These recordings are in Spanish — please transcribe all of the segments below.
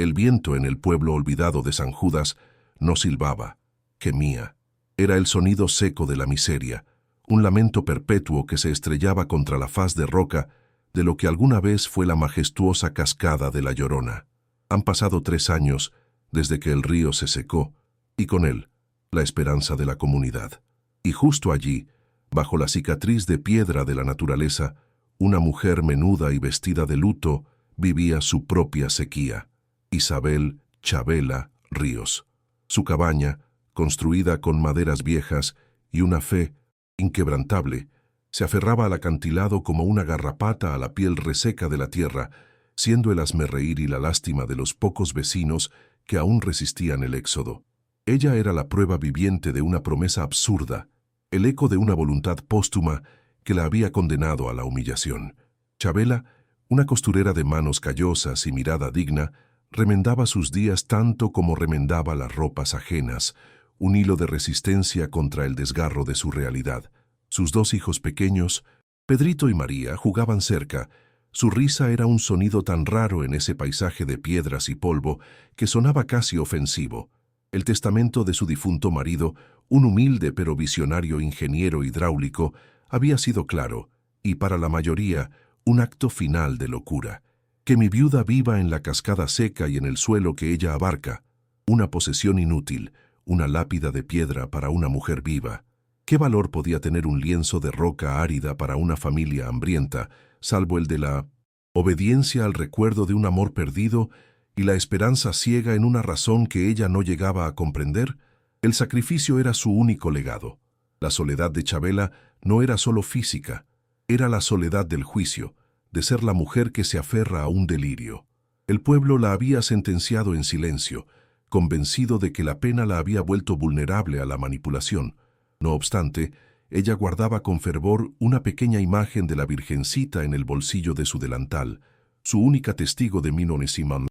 El viento en el pueblo olvidado de San Judas no silbaba, gemía. Era el sonido seco de la miseria, un lamento perpetuo que se estrellaba contra la faz de roca de lo que alguna vez fue la majestuosa cascada de La Llorona. Han pasado 3 años desde que el río se secó, y con él, la esperanza de la comunidad. Y justo allí, bajo la cicatriz de piedra de la naturaleza, una mujer menuda y vestida de luto vivía su propia sequía. Isabel Chabela Ríos. Su cabaña, construida con maderas viejas y una fe inquebrantable, se aferraba al acantilado como una garrapata a la piel reseca de la tierra, siendo el hazmerreír y la lástima de los pocos vecinos que aún resistían el éxodo. Ella era la prueba viviente de una promesa absurda, el eco de una voluntad póstuma que la había condenado a la humillación. Chabela, una costurera de manos callosas y mirada digna, remendaba sus días tanto como remendaba las ropas ajenas, un hilo de resistencia contra el desgarro de su realidad. Sus 2 hijos pequeños, Pedrito y María, jugaban cerca. Su risa era un sonido tan raro en ese paisaje de piedras y polvo que sonaba casi ofensivo. El testamento de su difunto marido, un humilde pero visionario ingeniero hidráulico, había sido claro, y para la mayoría, un acto final de locura. Que mi viuda viva en la cascada seca y en el suelo que ella abarca, una posesión inútil, una lápida de piedra para una mujer viva. ¿Qué valor podía tener un lienzo de roca árida para una familia hambrienta, salvo el de la obediencia al recuerdo de un amor perdido y la esperanza ciega en una razón que ella no llegaba a comprender? El sacrificio era su único legado. La soledad de Chabela no era solo física, era la soledad del juicio, de ser la mujer que se aferra a un delirio. El pueblo la había sentenciado en silencio, convencido de que la pena la había vuelto vulnerable a la manipulación. No obstante, ella guardaba con fervor una pequeña imagen de la Virgencita en el bolsillo de su delantal, su única testigo de Minonesimán,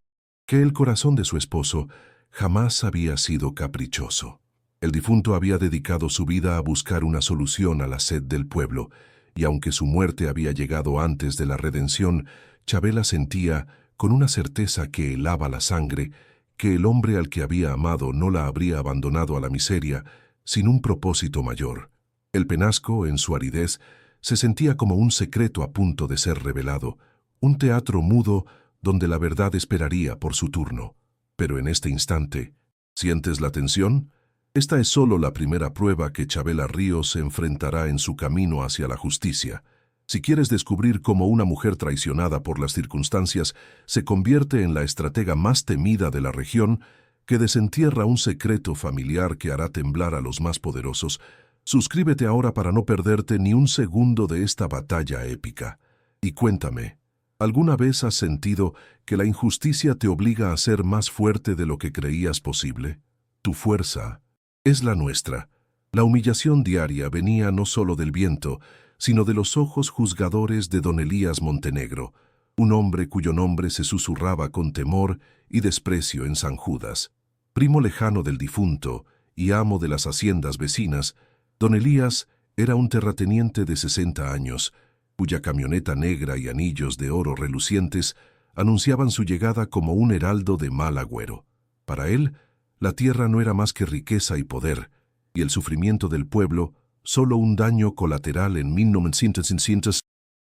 que el corazón de su esposo jamás había sido caprichoso. El difunto había dedicado su vida a buscar una solución a la sed del pueblo, y aunque su muerte había llegado antes de la redención, Chabela sentía, con una certeza que helaba la sangre, que el hombre al que había amado no la habría abandonado a la miseria sin un propósito mayor. El penasco, en su aridez, se sentía como un secreto a punto de ser revelado, un teatro mudo donde la verdad esperaría por su turno. Pero en este instante, ¿sientes la tensión? Esta es solo la primera prueba que Chabela Ríos se enfrentará en su camino hacia la justicia. Si quieres descubrir cómo una mujer traicionada por las circunstancias se convierte en la estratega más temida de la región, que desentierra un secreto familiar que hará temblar a los más poderosos, suscríbete ahora para no perderte ni un segundo de esta batalla épica. Y cuéntame, ¿alguna vez has sentido que la injusticia te obliga a ser más fuerte de lo que creías posible? Tu fuerza es la nuestra. La humillación diaria venía no solo del viento, sino de los ojos juzgadores de don Elías Montenegro, un hombre cuyo nombre se susurraba con temor y desprecio en San Judas. Primo lejano del difunto y amo de las haciendas vecinas, don Elías era un terrateniente de 60 años, cuya camioneta negra y anillos de oro relucientes anunciaban su llegada como un heraldo de mal agüero. Para él, la tierra no era más que riqueza y poder, y el sufrimiento del pueblo solo un daño colateral en 1900.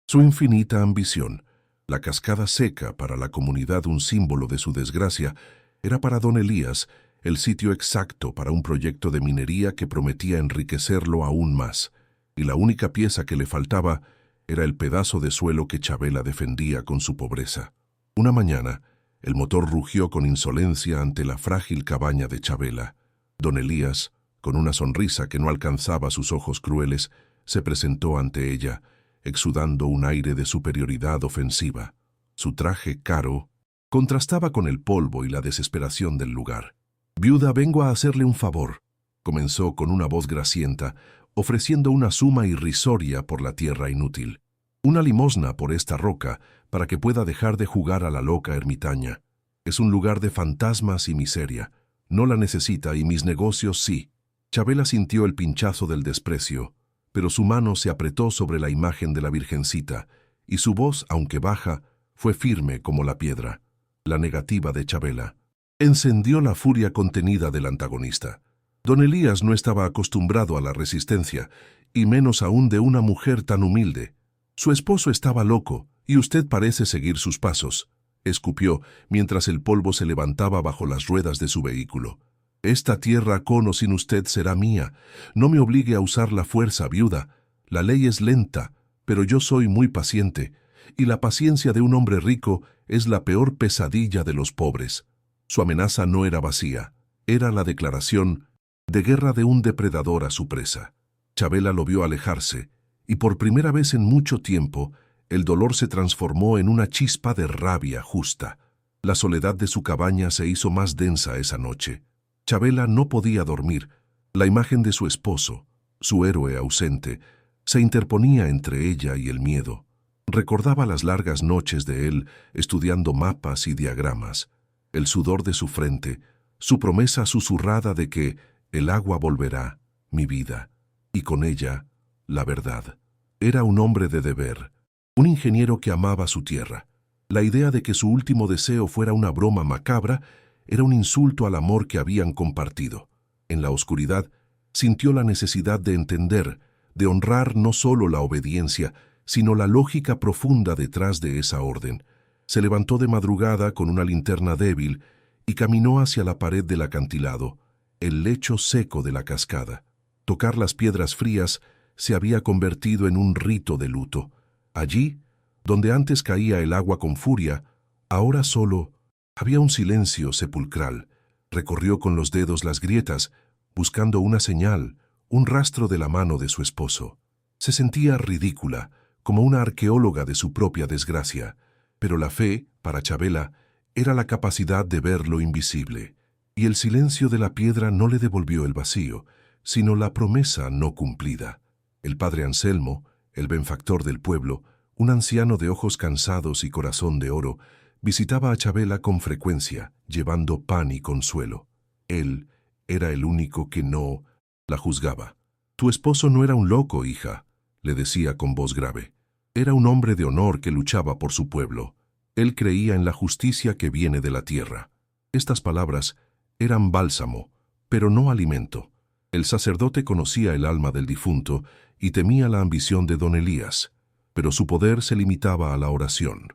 Su infinita ambición, la cascada seca para la comunidad un símbolo de su desgracia, era para don Elías el sitio exacto para un proyecto de minería que prometía enriquecerlo aún más, y la única pieza que le faltaba era el pedazo de suelo que Chabela defendía con su pobreza. Una mañana, el motor rugió con insolencia ante la frágil cabaña de Chabela. Don Elías, con una sonrisa que no alcanzaba sus ojos crueles, se presentó ante ella, exudando un aire de superioridad ofensiva. Su traje caro contrastaba con el polvo y la desesperación del lugar. «Viuda, vengo a hacerle un favor», comenzó con una voz grasienta, ofreciendo una suma irrisoria por la tierra inútil. «Una limosna por esta roca, para que pueda dejar de jugar a la loca ermitaña. Es un lugar de fantasmas y miseria. No la necesita y mis negocios sí». Chabela sintió el pinchazo del desprecio, pero su mano se apretó sobre la imagen de la Virgencita, y su voz, aunque baja, fue firme como la piedra. La negativa de Chabela encendió la furia contenida del antagonista. Don Elías no estaba acostumbrado a la resistencia, y menos aún de una mujer tan humilde. Su esposo estaba loco, y usted parece seguir sus pasos, escupió mientras el polvo se levantaba bajo las ruedas de su vehículo. Esta tierra con o sin usted será mía. No me obligue a usar la fuerza, viuda. La ley es lenta, pero yo soy muy paciente, y la paciencia de un hombre rico es la peor pesadilla de los pobres. Su amenaza no era vacía, era la declaración de guerra de un depredador a su presa. Chabela lo vio alejarse, y por primera vez en mucho tiempo, el dolor se transformó en una chispa de rabia justa. La soledad de su cabaña se hizo más densa esa noche. Chabela no podía dormir. La imagen de su esposo, su héroe ausente, se interponía entre ella y el miedo. Recordaba las largas noches de él estudiando mapas y diagramas, el sudor de su frente, su promesa susurrada de que el agua volverá, mi vida, y con ella, la verdad. Era un hombre de deber, un ingeniero que amaba su tierra. La idea de que su último deseo fuera una broma macabra era un insulto al amor que habían compartido. En la oscuridad, sintió la necesidad de entender, de honrar no solo la obediencia, sino la lógica profunda detrás de esa orden. Se levantó de madrugada con una linterna débil y caminó hacia la pared del acantilado, el lecho seco de la cascada. Tocar las piedras frías se había convertido en un rito de luto. Allí, donde antes caía el agua con furia, ahora solo había un silencio sepulcral. Recorrió con los dedos las grietas, buscando una señal, un rastro de la mano de su esposo. Se sentía ridícula, como una arqueóloga de su propia desgracia, pero la fe, para Chabela, era la capacidad de ver lo invisible, y el silencio de la piedra no le devolvió el vacío, sino la promesa no cumplida. El padre Anselmo, el benefactor del pueblo, un anciano de ojos cansados y corazón de oro, visitaba a Chabela con frecuencia, llevando pan y consuelo. Él era el único que no la juzgaba. «Tu esposo no era un loco, hija», le decía con voz grave. «Era un hombre de honor que luchaba por su pueblo. Él creía en la justicia que viene de la tierra». Estas palabras eran bálsamo, pero no alimento. El sacerdote conocía el alma del difunto y temía la ambición de don Elías, pero su poder se limitaba a la oración.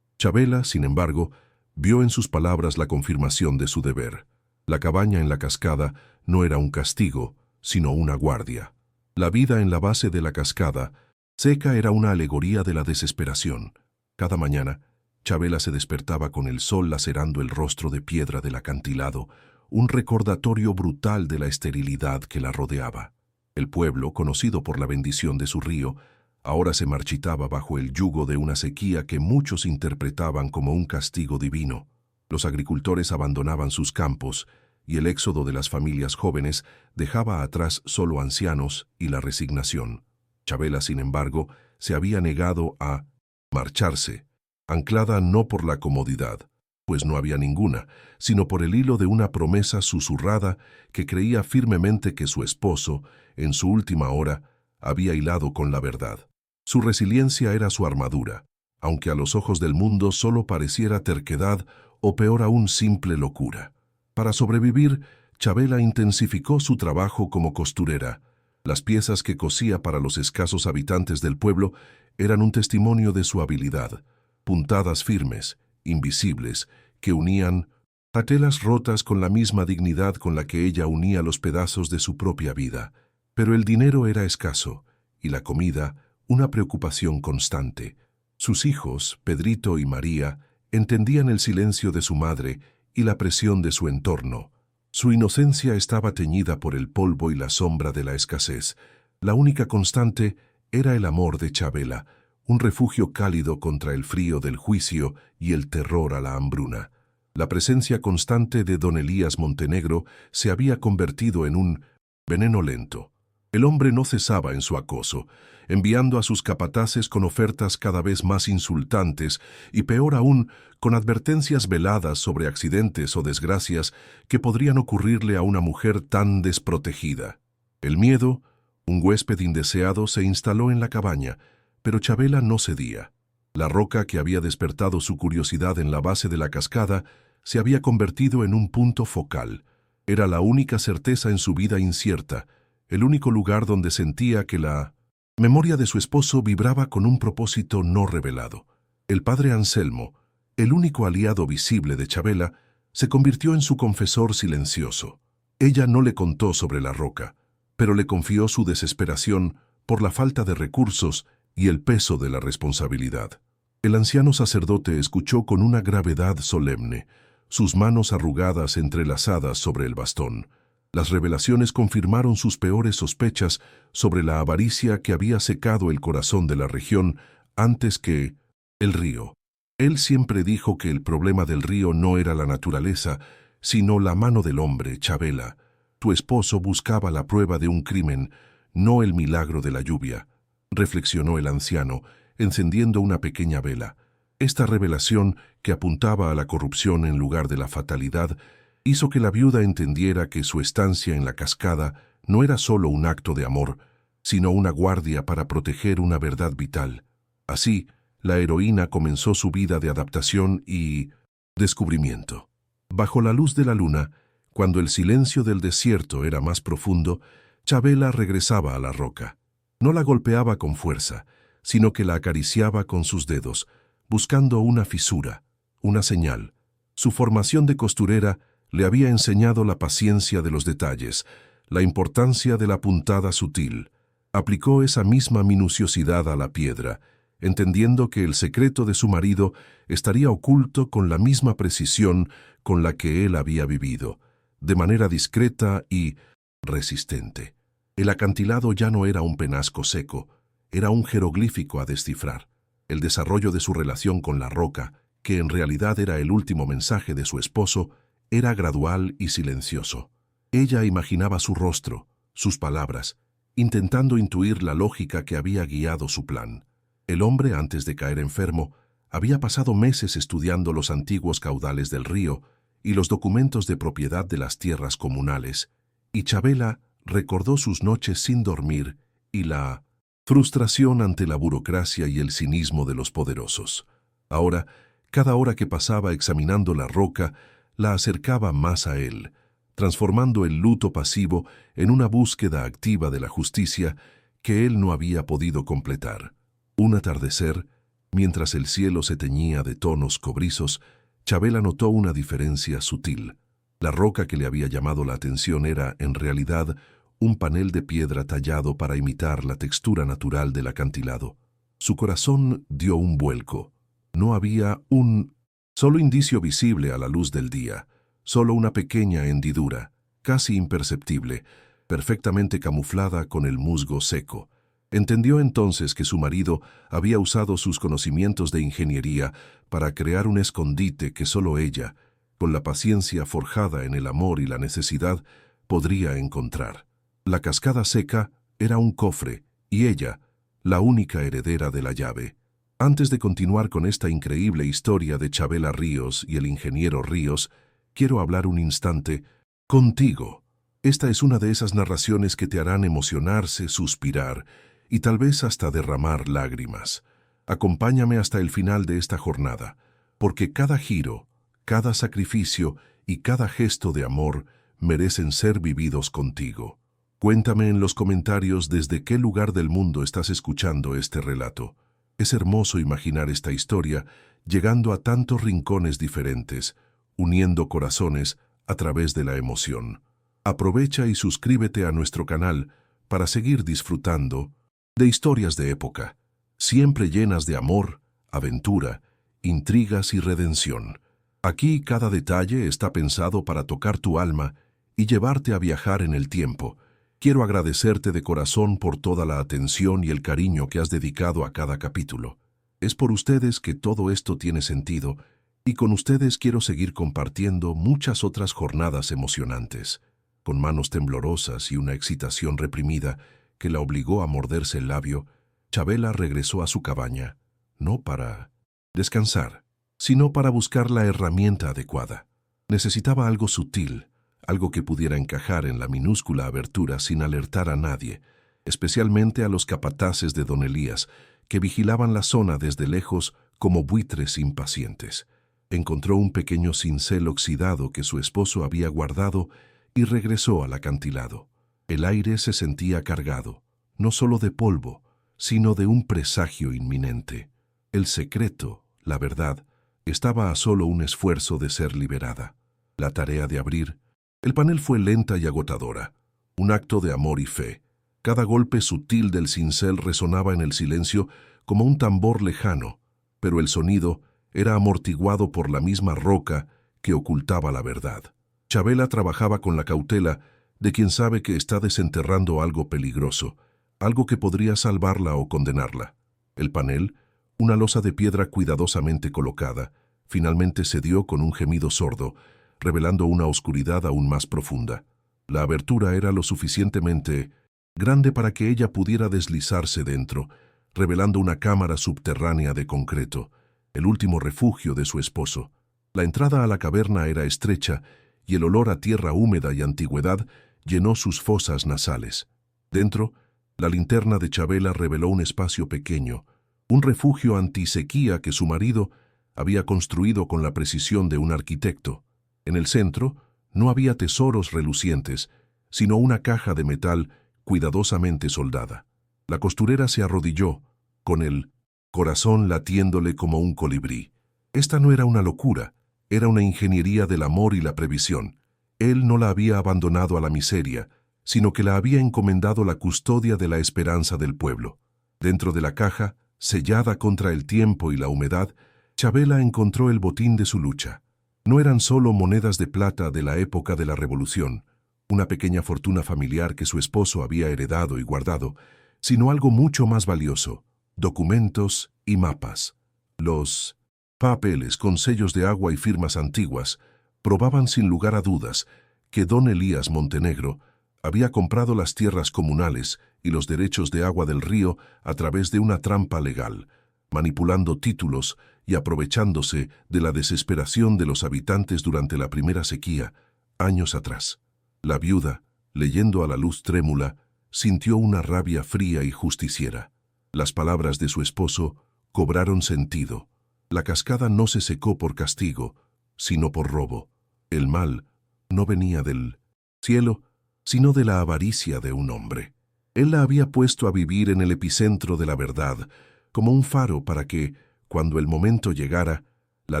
Chabela, sin embargo, vio en sus palabras la confirmación de su deber. La cabaña en la cascada no era un castigo, sino una guardia. La vida en la base de la cascada seca era una alegoría de la desesperación. Cada mañana, Chabela se despertaba con el sol lacerando el rostro de piedra del acantilado, un recordatorio brutal de la esterilidad que la rodeaba. El pueblo, conocido por la bendición de su río, ahora se marchitaba bajo el yugo de una sequía que muchos interpretaban como un castigo divino. Los agricultores abandonaban sus campos, y el éxodo de las familias jóvenes dejaba atrás solo ancianos y la resignación. Chabela, sin embargo, se había negado a marcharse, anclada no por la comodidad, pues no había ninguna, sino por el hilo de una promesa susurrada que creía firmemente que su esposo, en su última hora, había hilado con la verdad. Su resiliencia era su armadura, aunque a los ojos del mundo solo pareciera terquedad o peor aún simple locura. Para sobrevivir, Chabela intensificó su trabajo como costurera. Las piezas que cosía para los escasos habitantes del pueblo eran un testimonio de su habilidad, puntadas firmes, invisibles, que unían a telas rotas con la misma dignidad con la que ella unía los pedazos de su propia vida. Pero el dinero era escaso, y la comida una preocupación constante. Sus hijos, Pedrito y María, entendían el silencio de su madre y la presión de su entorno. Su inocencia estaba teñida por el polvo y la sombra de la escasez. La única constante era el amor de Chabela, un refugio cálido contra el frío del juicio y el terror a la hambruna. La presencia constante de don Elías Montenegro se había convertido en un veneno lento. El hombre no cesaba en su acoso, enviando a sus capataces con ofertas cada vez más insultantes y, peor aún, con advertencias veladas sobre accidentes o desgracias que podrían ocurrirle a una mujer tan desprotegida. El miedo, un huésped indeseado, se instaló en la cabaña, pero Chabela no cedía. La roca que había despertado su curiosidad en la base de la cascada se había convertido en un punto focal. Era la única certeza en su vida incierta, el único lugar donde sentía que la memoria de su esposo vibraba con un propósito no revelado. El padre Anselmo, el único aliado visible de Chabela, se convirtió en su confesor silencioso. Ella no le contó sobre la roca, pero le confió su desesperación por la falta de recursos y el peso de la responsabilidad. El anciano sacerdote escuchó con una gravedad solemne, sus manos arrugadas entrelazadas sobre el bastón. Las revelaciones confirmaron sus peores sospechas sobre la avaricia que había secado el corazón de la región antes que el río. Él siempre dijo que el problema del río no era la naturaleza, sino la mano del hombre. Chabela, tu esposo buscaba la prueba de un crimen, no el milagro de la lluvia, reflexionó el anciano, encendiendo una pequeña vela. Esta revelación, que apuntaba a la corrupción en lugar de la fatalidad, hizo que la viuda entendiera que su estancia en la cascada no era solo un acto de amor, sino una guardia para proteger una verdad vital. Así, la heroína comenzó su vida de adaptación y descubrimiento. Bajo la luz de la luna, cuando el silencio del desierto era más profundo, Chabela regresaba a la roca. No la golpeaba con fuerza, sino que la acariciaba con sus dedos, buscando una fisura, una señal. Su formación de costurera le había enseñado la paciencia de los detalles, la importancia de la puntada sutil. Aplicó esa misma minuciosidad a la piedra, entendiendo que el secreto de su marido estaría oculto con la misma precisión con la que él había vivido, de manera discreta y resistente. El acantilado ya no era un penasco seco, era un jeroglífico a descifrar. El desarrollo de su relación con la roca, que en realidad era el último mensaje de su esposo, era gradual y silencioso. Ella imaginaba su rostro, sus palabras, intentando intuir la lógica que había guiado su plan. El hombre, antes de caer enfermo, había pasado meses estudiando los antiguos caudales del río y los documentos de propiedad de las tierras comunales, y Chabela recordó sus noches sin dormir y la frustración ante la burocracia y el cinismo de los poderosos. Ahora, cada hora que pasaba examinando la roca, la acercaba más a él, transformando el luto pasivo en una búsqueda activa de la justicia que él no había podido completar. Un atardecer, mientras el cielo se teñía de tonos cobrizos, Chabela notó una diferencia sutil. La roca que le había llamado la atención era, en realidad, un panel de piedra tallado para imitar la textura natural del acantilado. Su corazón dio un vuelco. No había un solo indicio visible a la luz del día, solo una pequeña hendidura, casi imperceptible, perfectamente camuflada con el musgo seco. Entendió entonces que su marido había usado sus conocimientos de ingeniería para crear un escondite que solo ella, con la paciencia forjada en el amor y la necesidad, podría encontrar. La cascada seca era un cofre, y ella, la única heredera de la llave. Antes de continuar con esta increíble historia de Chabela Ríos y el ingeniero Ríos, quiero hablar un instante contigo. Esta es una de esas narraciones que te harán emocionarse, suspirar y tal vez hasta derramar lágrimas. Acompáñame hasta el final de esta jornada, porque cada giro, cada sacrificio y cada gesto de amor merecen ser vividos contigo. Cuéntame en los comentarios desde qué lugar del mundo estás escuchando este relato. Es hermoso imaginar esta historia llegando a tantos rincones diferentes, uniendo corazones a través de la emoción. Aprovecha y suscríbete a nuestro canal para seguir disfrutando de historias de época, siempre llenas de amor, aventura, intrigas y redención. Aquí cada detalle está pensado para tocar tu alma y llevarte a viajar en el tiempo. Quiero agradecerte de corazón por toda la atención y el cariño que has dedicado a cada capítulo. Es por ustedes que todo esto tiene sentido, y con ustedes quiero seguir compartiendo muchas otras jornadas emocionantes. Con manos temblorosas y una excitación reprimida que la obligó a morderse el labio, Chabela regresó a su cabaña, no para descansar, sino para buscar la herramienta adecuada. Necesitaba algo sutil, algo que pudiera encajar en la minúscula abertura sin alertar a nadie, especialmente a los capataces de don Elías, que vigilaban la zona desde lejos como buitres impacientes. encontró un pequeño cincel oxidado que su esposo había guardado y regresó al acantilado. El aire se sentía cargado, no solo de polvo, sino de un presagio inminente. El secreto, la verdad, estaba a solo un esfuerzo de ser liberada. La tarea de abrir. El panel fue lenta y agotadora, un acto de amor y fe. Cada golpe sutil del cincel resonaba en el silencio como un tambor lejano, pero el sonido era amortiguado por la misma roca que ocultaba la verdad. Chabela trabajaba con la cautela de quien sabe que está desenterrando algo peligroso, algo que podría salvarla o condenarla. El panel, una losa de piedra cuidadosamente colocada, finalmente cedió con un gemido sordo, revelando una oscuridad aún más profunda. La abertura era lo suficientemente grande para que ella pudiera deslizarse dentro, revelando una cámara subterránea de concreto, el último refugio de su esposo. La entrada a la caverna era estrecha y el olor a tierra húmeda y antigüedad llenó sus fosas nasales. Dentro, la linterna de Chabela reveló un espacio pequeño, un refugio antisequía que su marido había construido con la precisión de un arquitecto. En el centro no había tesoros relucientes, sino una caja de metal cuidadosamente soldada. La costurera se arrodilló, con el corazón latiéndole como un colibrí. Esta no era una locura, era una ingeniería del amor y la previsión. Él no la había abandonado a la miseria, sino que la había encomendado la custodia de la esperanza del pueblo. Dentro de la caja, sellada contra el tiempo y la humedad, Chabela encontró el botín de su lucha. No eran solo monedas de plata de la época de la Revolución, una pequeña fortuna familiar que su esposo había heredado y guardado, sino algo mucho más valioso: documentos y mapas. Los papeles con sellos de agua y firmas antiguas probaban sin lugar a dudas que don Elías Montenegro había comprado las tierras comunales y los derechos de agua del río a través de una trampa legal, manipulando títulos y aprovechándose de la desesperación de los habitantes durante la primera sequía, años atrás. La viuda, leyendo a la luz trémula, sintió una rabia fría y justiciera. Las palabras de su esposo cobraron sentido. La cascada no se secó por castigo, sino por robo. El mal no venía del cielo, sino de la avaricia de un hombre. Él la había puesto a vivir en el epicentro de la verdad, como un faro para que, cuando el momento llegara, la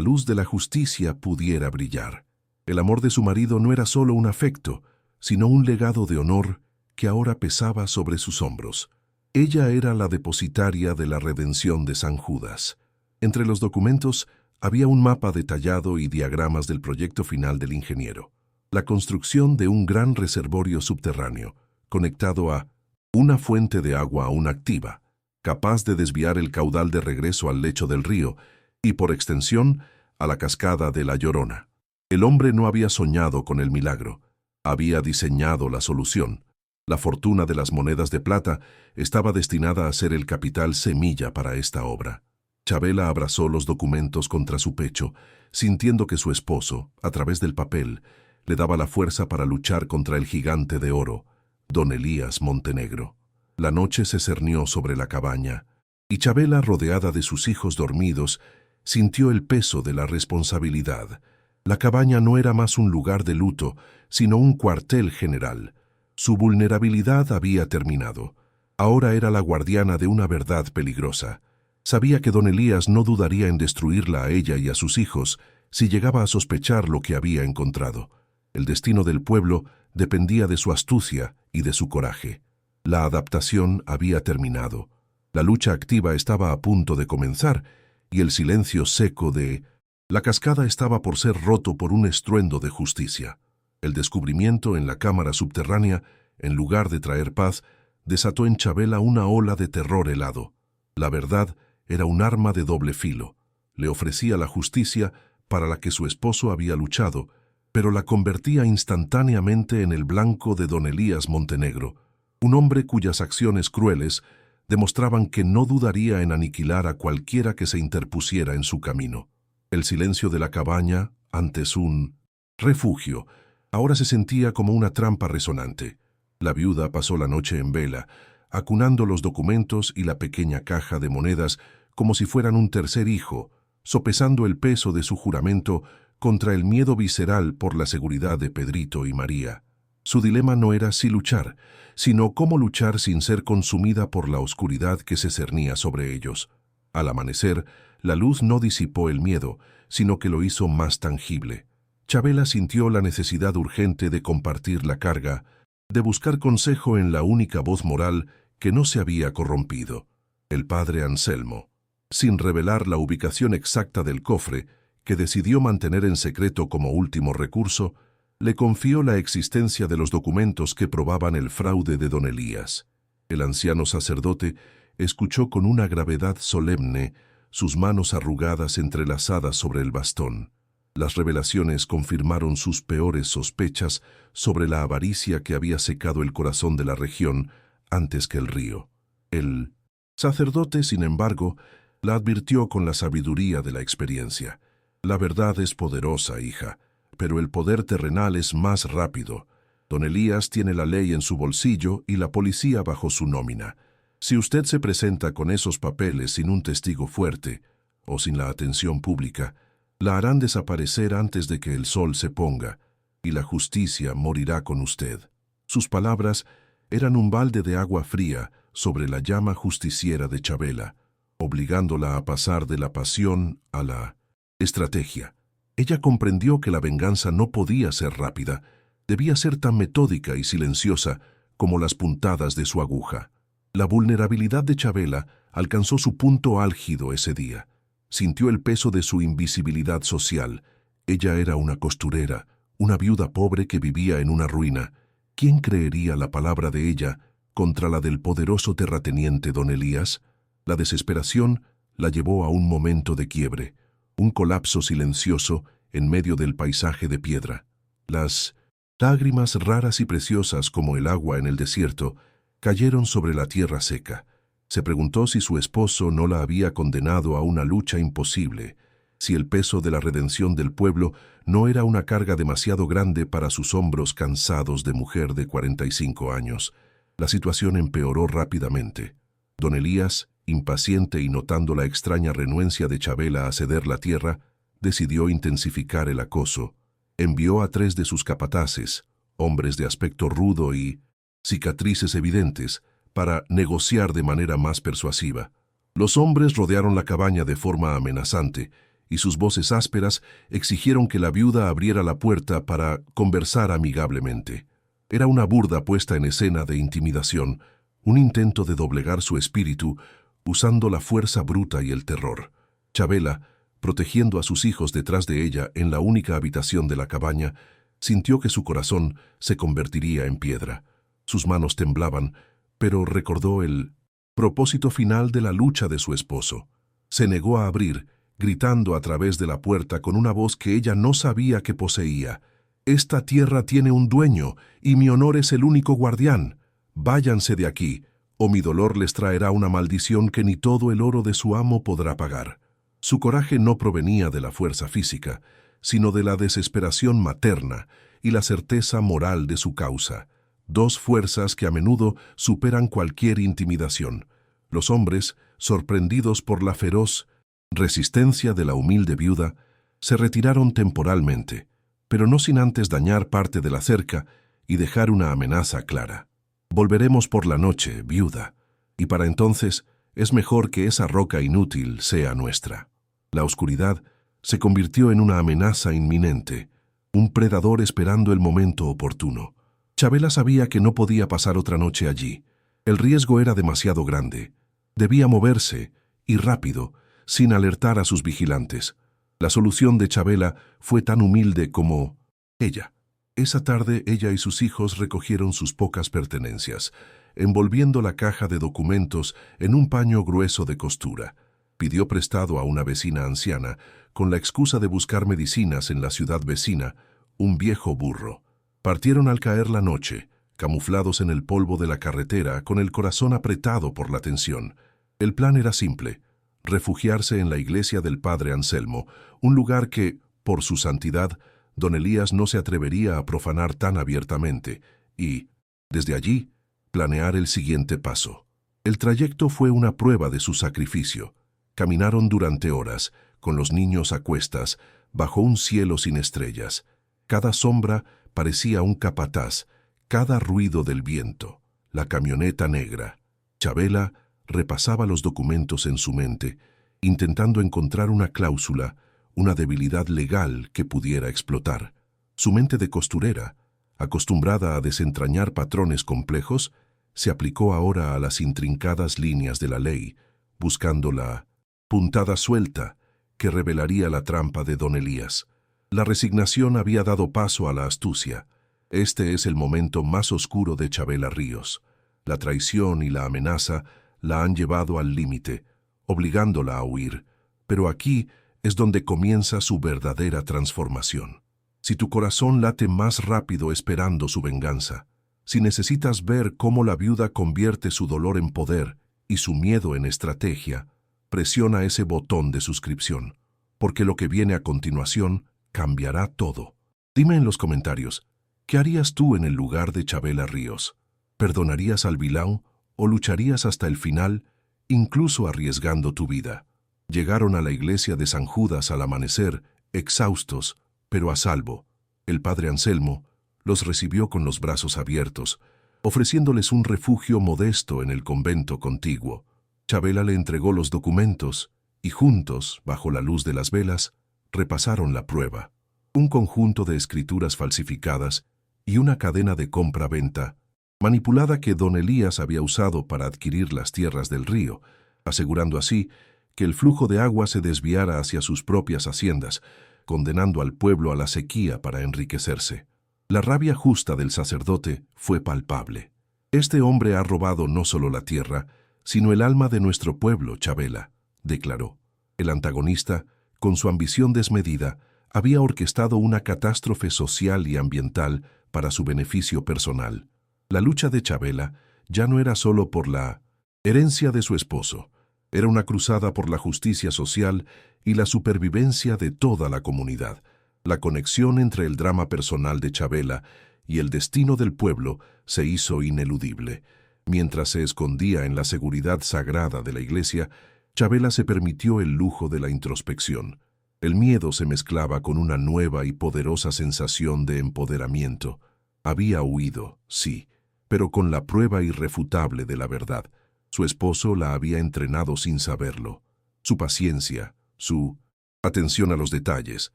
luz de la justicia pudiera brillar. El amor de su marido no era solo un afecto, sino un legado de honor que ahora pesaba sobre sus hombros. Ella era la depositaria de la redención de San Judas. Entre los documentos había un mapa detallado y diagramas del proyecto final del ingeniero: la construcción de un gran reservorio subterráneo, conectado a una fuente de agua aún activa, capaz de desviar el caudal de regreso al lecho del río y, por extensión, a la cascada de La Llorona. El hombre no había soñado con el milagro, había diseñado la solución. La fortuna de las monedas de plata estaba destinada a ser el capital semilla para esta obra. Chabela abrazó los documentos contra su pecho, sintiendo que su esposo, a través del papel, le daba la fuerza para luchar contra el gigante de oro, don Elías Montenegro. La noche se cernió sobre la cabaña, y Chabela, rodeada de sus hijos dormidos, sintió el peso de la responsabilidad. La cabaña no era más un lugar de luto, sino un cuartel general. Su vulnerabilidad había terminado. Ahora era la guardiana de una verdad peligrosa. Sabía que don Elías no dudaría en destruirla a ella y a sus hijos si llegaba a sospechar lo que había encontrado. El destino del pueblo dependía de su astucia y de su coraje. La adaptación había terminado. La lucha activa estaba a punto de comenzar, y el silencio seco de la cascada estaba por ser roto por un estruendo de justicia. El descubrimiento en la cámara subterránea, en lugar de traer paz, desató en Chabela una ola de terror helado. La verdad era un arma de doble filo. Le ofrecía la justicia para la que su esposo había luchado, pero la convertía instantáneamente en el blanco de don Elías Montenegro, un hombre cuyas acciones crueles demostraban que no dudaría en aniquilar a cualquiera que se interpusiera en su camino. El silencio de la cabaña, antes un refugio, ahora se sentía como una trampa resonante. La viuda pasó la noche en vela, acunando los documentos y la pequeña caja de monedas como si fueran un tercer hijo, sopesando el peso de su juramento contra el miedo visceral por la seguridad de Pedrito y María. Su dilema no era si luchar, sino cómo luchar sin ser consumida por la oscuridad que se cernía sobre ellos. Al amanecer, la luz no disipó el miedo, sino que lo hizo más tangible. Chabela sintió la necesidad urgente de compartir la carga, de buscar consejo en la única voz moral que no se había corrompido, el padre Anselmo. Sin revelar la ubicación exacta del cofre, que decidió mantener en secreto como último recurso, le confió la existencia de los documentos que probaban el fraude de don Elías. El anciano sacerdote escuchó con una gravedad solemne, sus manos arrugadas entrelazadas sobre el bastón. Las revelaciones confirmaron sus peores sospechas sobre la avaricia que había secado el corazón de la región antes que el río. El sacerdote, sin embargo, la advirtió con la sabiduría de la experiencia. La verdad es poderosa, hija, pero el poder terrenal es más rápido. Don Elías tiene la ley en su bolsillo y la policía bajo su nómina. Si usted se presenta con esos papeles sin un testigo fuerte o sin la atención pública, la harán desaparecer antes de que el sol se ponga, y la justicia morirá con usted. Sus palabras eran un balde de agua fría sobre la llama justiciera de Chabela, obligándola a pasar de la pasión a la estrategia. Ella comprendió que la venganza no podía ser rápida, debía ser tan metódica y silenciosa como las puntadas de su aguja. La vulnerabilidad de Chabela alcanzó su punto álgido ese día. Sintió el peso de su invisibilidad social. Ella era una costurera, una viuda pobre que vivía en una ruina. ¿Quién creería la palabra de ella contra la del poderoso terrateniente don Elías? La desesperación la llevó a un momento de quiebre, un colapso silencioso en medio del paisaje de piedra. Las lágrimas raras y preciosas como el agua en el desierto cayeron sobre la tierra seca. Se preguntó si su esposo no la había condenado a una lucha imposible, si el peso de la redención del pueblo no era una carga demasiado grande para sus hombros cansados de mujer de 45 años. La situación empeoró rápidamente. Don Elías, impaciente y notando la extraña renuencia de Chabela a ceder la tierra, decidió intensificar el acoso. Envió a 3 de sus capataces, hombres de aspecto rudo y cicatrices evidentes, para negociar de manera más persuasiva. Los hombres rodearon la cabaña de forma amenazante, y sus voces ásperas exigieron que la viuda abriera la puerta para conversar amigablemente. Era una burda puesta en escena de intimidación, un intento de doblegar su espíritu usando la fuerza bruta y el terror. Chabela, protegiendo a sus hijos detrás de ella en la única habitación de la cabaña, sintió que su corazón se convertiría en piedra. Sus manos temblaban, pero recordó el propósito final de la lucha de su esposo. Se negó a abrir, gritando a través de la puerta con una voz que ella no sabía que poseía. «Esta tierra tiene un dueño, y mi honor es el único guardián. Váyanse de aquí, o mi dolor les traerá una maldición que ni todo el oro de su amo podrá pagar». Su coraje no provenía de la fuerza física, sino de la desesperación materna y la certeza moral de su causa. 2 fuerzas que a menudo superan cualquier intimidación. Los hombres, sorprendidos por la feroz resistencia de la humilde viuda, se retiraron temporalmente, pero no sin antes dañar parte de la cerca y dejar una amenaza clara. «Volveremos por la noche, viuda, y para entonces es mejor que esa roca inútil sea nuestra». La oscuridad se convirtió en una amenaza inminente, un predador esperando el momento oportuno. Chabela sabía que no podía pasar otra noche allí. El riesgo era demasiado grande. Debía moverse, y rápido, sin alertar a sus vigilantes. La solución de Chabela fue tan humilde como ella. Esa tarde ella y sus hijos recogieron sus pocas pertenencias, envolviendo la caja de documentos en un paño grueso de costura. Pidió prestado a una vecina anciana, con la excusa de buscar medicinas en la ciudad vecina, un viejo burro. Partieron al caer la noche, camuflados en el polvo de la carretera, con el corazón apretado por la tensión. El plan era simple: refugiarse en la iglesia del padre Anselmo, un lugar que, por su santidad, don Elías no se atrevería a profanar tan abiertamente, y, desde allí, planear el siguiente paso. El trayecto fue una prueba de su sacrificio. Caminaron durante horas, con los niños a cuestas, bajo un cielo sin estrellas. Cada sombra parecía un capataz, cada ruido del viento, la camioneta negra. Chabela repasaba los documentos en su mente, intentando encontrar una cláusula, una debilidad legal que pudiera explotar. Su mente de costurera, acostumbrada a desentrañar patrones complejos, se aplicó ahora a las intrincadas líneas de la ley, buscando la puntada suelta que revelaría la trampa de don Elías. La resignación había dado paso a la astucia. Este es el momento más oscuro de Chabela Ríos. La traición y la amenaza la han llevado al límite, obligándola a huir. Pero aquí es donde comienza su verdadera transformación. Si tu corazón late más rápido esperando su venganza, si necesitas ver cómo la viuda convierte su dolor en poder y su miedo en estrategia, presiona ese botón de suscripción, porque lo que viene a continuación cambiará todo. Dime en los comentarios, ¿qué harías tú en el lugar de Chabela Ríos? ¿Perdonarías al vilán o lucharías hasta el final, incluso arriesgando tu vida? Llegaron a la iglesia de San Judas al amanecer, exhaustos, pero a salvo. El padre Anselmo los recibió con los brazos abiertos, ofreciéndoles un refugio modesto en el convento contiguo. Chabela le entregó los documentos y juntos, bajo la luz de las velas, repasaron la prueba. Un conjunto de escrituras falsificadas y una cadena de compra-venta manipulada que don Elías había usado para adquirir las tierras del río, asegurando así que el flujo de agua se desviara hacia sus propias haciendas, condenando al pueblo a la sequía para enriquecerse. La rabia justa del sacerdote fue palpable. Este hombre ha robado no solo la tierra, sino el alma de nuestro pueblo, Chabela, declaró. El antagonista, con su ambición desmedida, había orquestado una catástrofe social y ambiental para su beneficio personal. La lucha de Chabela ya no era solo por la herencia de su esposo, era una cruzada por la justicia social y la supervivencia de toda la comunidad. La conexión entre el drama personal de Chabela y el destino del pueblo se hizo ineludible. Mientras se escondía en la seguridad sagrada de la iglesia, Chabela se permitió el lujo de la introspección. El miedo se mezclaba con una nueva y poderosa sensación de empoderamiento. Había huido, sí, pero con la prueba irrefutable de la verdad. Su esposo la había entrenado sin saberlo. Su paciencia, su atención a los detalles,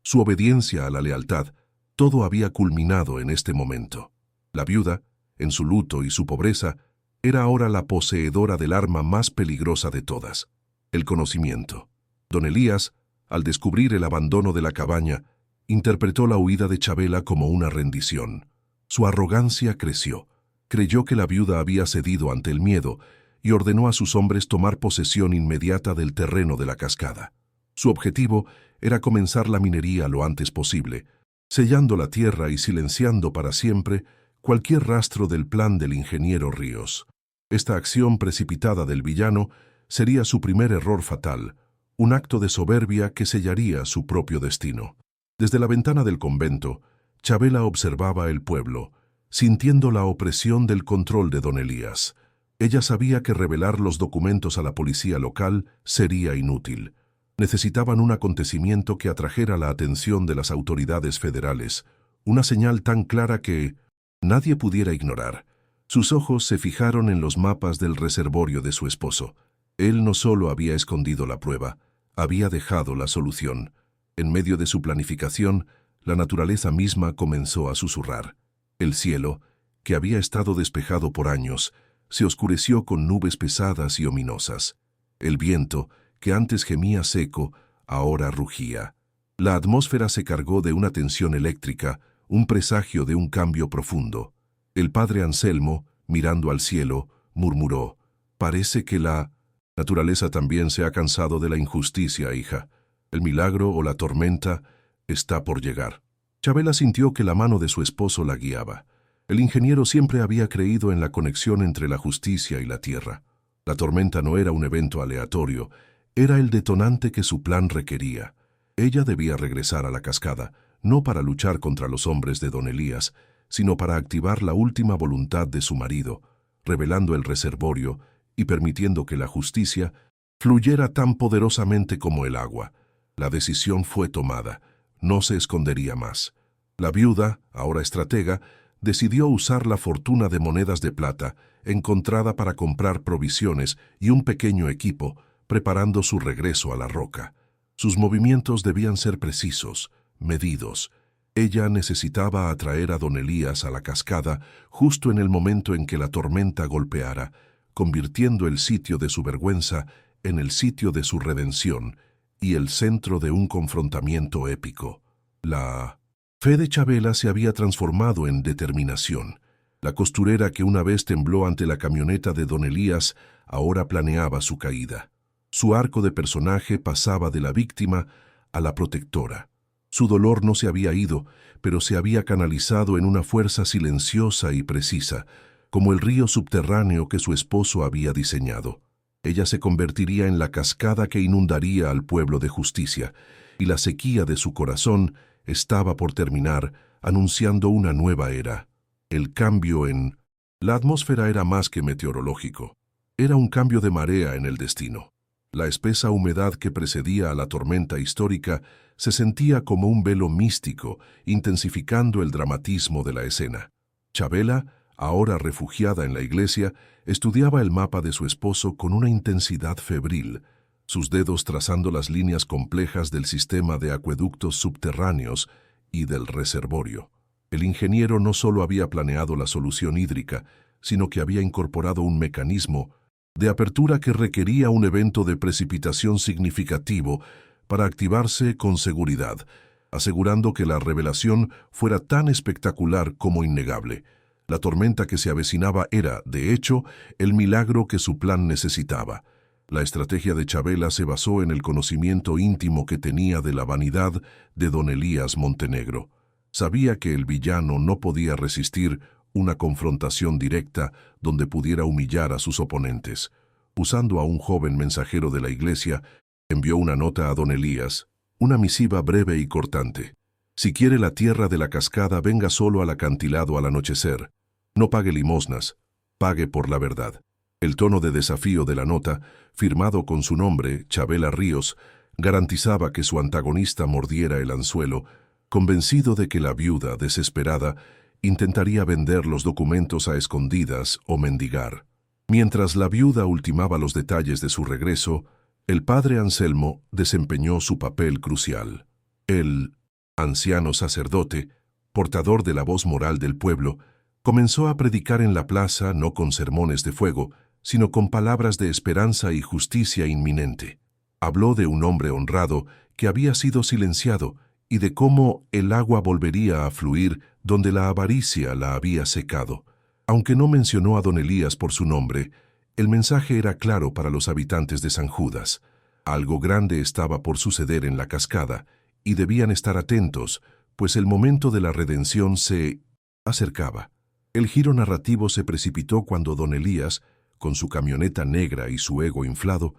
su obediencia a la lealtad, todo había culminado en este momento. La viuda, en su luto y su pobreza, era ahora la poseedora del arma más peligrosa de todas, el conocimiento. Don Elías, al descubrir el abandono de la cabaña, interpretó la huida de Chabela como una rendición. Su arrogancia creció. Creyó que la viuda había cedido ante el miedo y ordenó a sus hombres tomar posesión inmediata del terreno de la cascada. Su objetivo era comenzar la minería lo antes posible, sellando la tierra y silenciando para siempre cualquier rastro del plan del ingeniero Ríos. Esta acción precipitada del villano sería su primer error fatal, un acto de soberbia que sellaría su propio destino. Desde la ventana del convento, Chabela observaba el pueblo, sintiendo la opresión del control de don Elías. Ella sabía que revelar los documentos a la policía local sería inútil. Necesitaban un acontecimiento que atrajera la atención de las autoridades federales, una señal tan clara que nadie pudiera ignorar. Sus ojos se fijaron en los mapas del reservorio de su esposo. Él no solo había escondido la prueba, había dejado la solución. En medio de su planificación, la naturaleza misma comenzó a susurrar. El cielo, que había estado despejado por años, se oscureció con nubes pesadas y ominosas. El viento, que antes gemía seco, ahora rugía. La atmósfera se cargó de una tensión eléctrica, un presagio de un cambio profundo. El padre Anselmo, mirando al cielo, murmuró: «Parece que la naturaleza también se ha cansado de la injusticia, hija. El milagro o la tormenta está por llegar». Chabela sintió que la mano de su esposo la guiaba. El ingeniero siempre había creído en la conexión entre la justicia y la tierra. La tormenta no era un evento aleatorio, era el detonante que su plan requería. Ella debía regresar a la cascada, no para luchar contra los hombres de don Elías, sino para activar la última voluntad de su marido, revelando el reservorio y permitiendo que la justicia fluyera tan poderosamente como el agua. La decisión fue tomada. No se escondería más. La viuda, ahora estratega, decidió usar la fortuna de monedas de plata encontrada para comprar provisiones y un pequeño equipo, preparando su regreso a la roca. Sus movimientos debían ser precisos, medidos. Ella necesitaba atraer a don Elías a la cascada justo en el momento en que la tormenta golpeara, convirtiendo el sitio de su vergüenza en el sitio de su redención y el centro de un confrontamiento épico. La fe de Chabela se había transformado en determinación. La costurera que una vez tembló ante la camioneta de don Elías ahora planeaba su caída. Su arco de personaje pasaba de la víctima a la protectora. Su dolor no se había ido, pero se había canalizado en una fuerza silenciosa y precisa, como el río subterráneo que su esposo había diseñado. Ella se convertiría en la cascada que inundaría al pueblo de Justicia, y la sequía de su corazón estaba por terminar, anunciando una nueva era. El cambio en... La atmósfera era más que meteorológico. Era un cambio de marea en el destino. La espesa humedad que precedía a la tormenta histórica se sentía como un velo místico, intensificando el dramatismo de la escena. Chabela, ahora refugiada en la iglesia, estudiaba el mapa de su esposo con una intensidad febril, sus dedos trazando las líneas complejas del sistema de acueductos subterráneos y del reservorio. El ingeniero no solo había planeado la solución hídrica, sino que había incorporado un mecanismo de apertura que requería un evento de precipitación significativo para activarse con seguridad, asegurando que la revelación fuera tan espectacular como innegable. La tormenta que se avecinaba era, de hecho, el milagro que su plan necesitaba. La estrategia de Chabela se basó en el conocimiento íntimo que tenía de la vanidad de don Elías Montenegro. Sabía que el villano no podía resistir una confrontación directa donde pudiera humillar a sus oponentes. Usando a un joven mensajero de la iglesia, envió una nota a don Elías, una misiva breve y cortante. Si quiere la tierra de la cascada, venga solo al acantilado al anochecer. No pague limosnas, pague por la verdad. El tono de desafío de la nota, firmado con su nombre, Chabela Ríos, garantizaba que su antagonista mordiera el anzuelo, convencido de que la viuda, desesperada, intentaría vender los documentos a escondidas o mendigar. Mientras la viuda ultimaba los detalles de su regreso, el padre Anselmo desempeñó su papel crucial. El anciano sacerdote, portador de la voz moral del pueblo, comenzó a predicar en la plaza no con sermones de fuego, sino con palabras de esperanza y justicia inminente. Habló de un hombre honrado que había sido silenciado y de cómo el agua volvería a fluir donde la avaricia la había secado. Aunque no mencionó a don Elías por su nombre, el mensaje era claro para los habitantes de San Judas. Algo grande estaba por suceder en la cascada, y debían estar atentos, pues el momento de la redención se acercaba. El giro narrativo se precipitó cuando don Elías, con su camioneta negra y su ego inflado,